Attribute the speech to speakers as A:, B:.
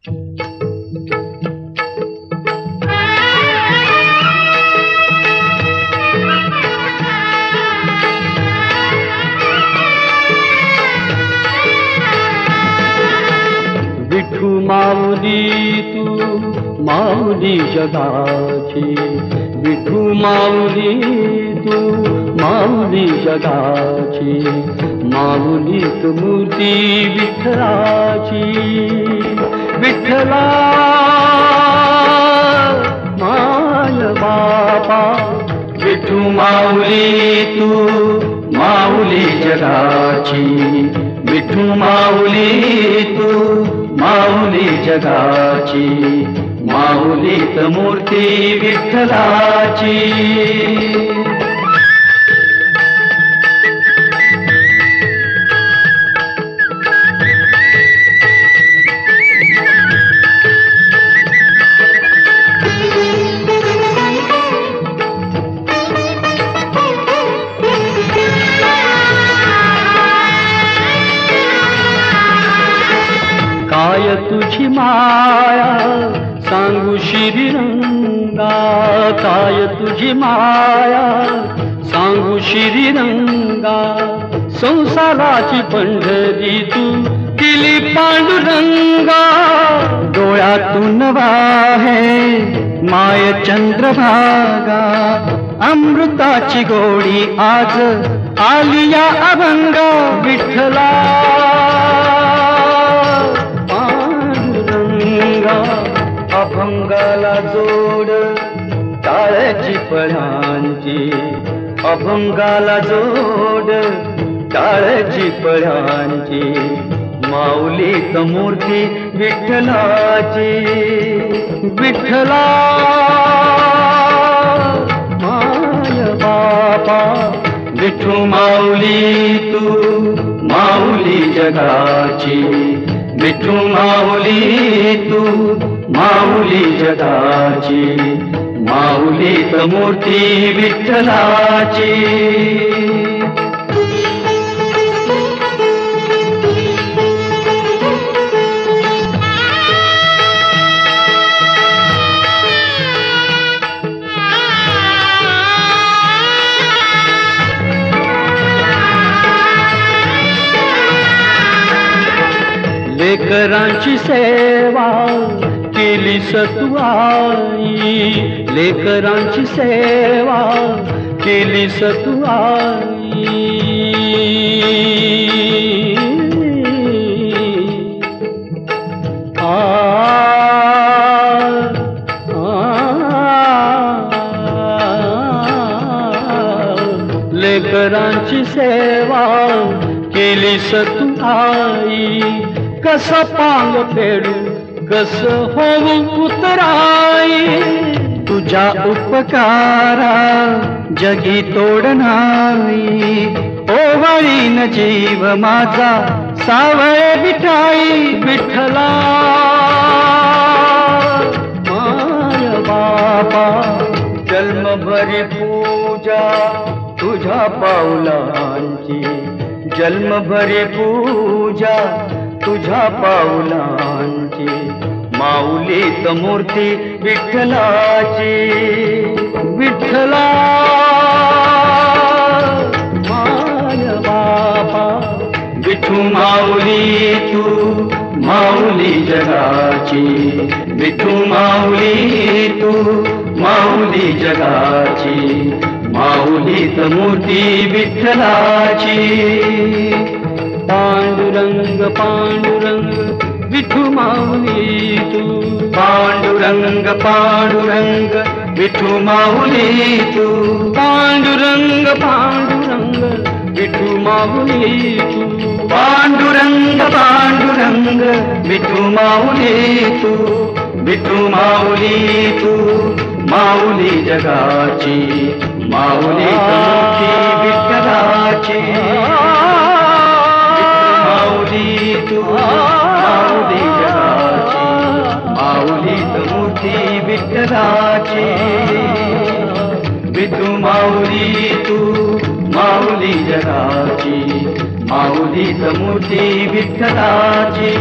A: विठू माऊली तू माऊली जगाची, विठू माऊली तू माऊली जगाची, माऊलीत मूर्ती विठ्ठलाची. विठ्ठला माय बापा, विठू माऊली तू माऊली जगाची, विठू माऊली तू माऊली जगाची, माऊलीत मूर्ती विठ्ठलाची. काय तुझी माया सांगू श्रीरंगा, काय तुझी माया सांगू श्रीरंगा. संसाराची पंढरी तू दिली पांडुरंगा, डोळ्यातून वाहे माय चंद्रभागा. अमृताची गोडी आज आली या अभंगा. विठ्ठला अभंगाला जोड टाळ्याची पळ्यांची, अभंगाला जोड टाळ्याची पळ्यांची, माऊलीत मूर्ती विठ्ठलाची. विठ्ठला माय बापा, विठू माऊली तू माऊली जगाची, विठू माऊली तू माऊली जगाची, माऊलीत मूर्ती विठ्ठलाची. लेकरांची सेवा केलीस तू आई, लेकरांची सेवा केलीस तू आई. लेकरांची सेवा केलीस तू आई. कस पांग फेडू कस होऊ उतराई, तुझ्या उपकारा जगी तोड नाही. ओवाळीन जीव माझा सावळे विठाई. विठ्ठला माय बापा, जन्मभरी पूजा तुझ्या पाऊलांची, जन्मभरी पूजा तुझ्या पाऊलांची, माऊलीत मूर्ती विठ्ठलाची. विठ्ठला माय बापा, विठू माऊली तू माऊली जगाची, विठू माऊली तू माऊली जगाची, माऊलीत मूर्ती विठ्ठलाची. पांडुरंग पांडुरंग विठू माऊली तू, पांडुरंग पांडुरंग विठू माऊली तू, पांडुरंग पांडुरंग विठू माऊली तू, पांडुरंग पांडुरंग विठू माऊली तू, विठू माऊली तू माऊली जगाची, माऊली मूर्ती विठ्ठलाची. तू माऊली जगाची, माऊलीत मूर्ती विठ्ठलाची. विठू माऊली तू माऊली जगाची, माऊलीत मूर्ती विठ्ठलाची.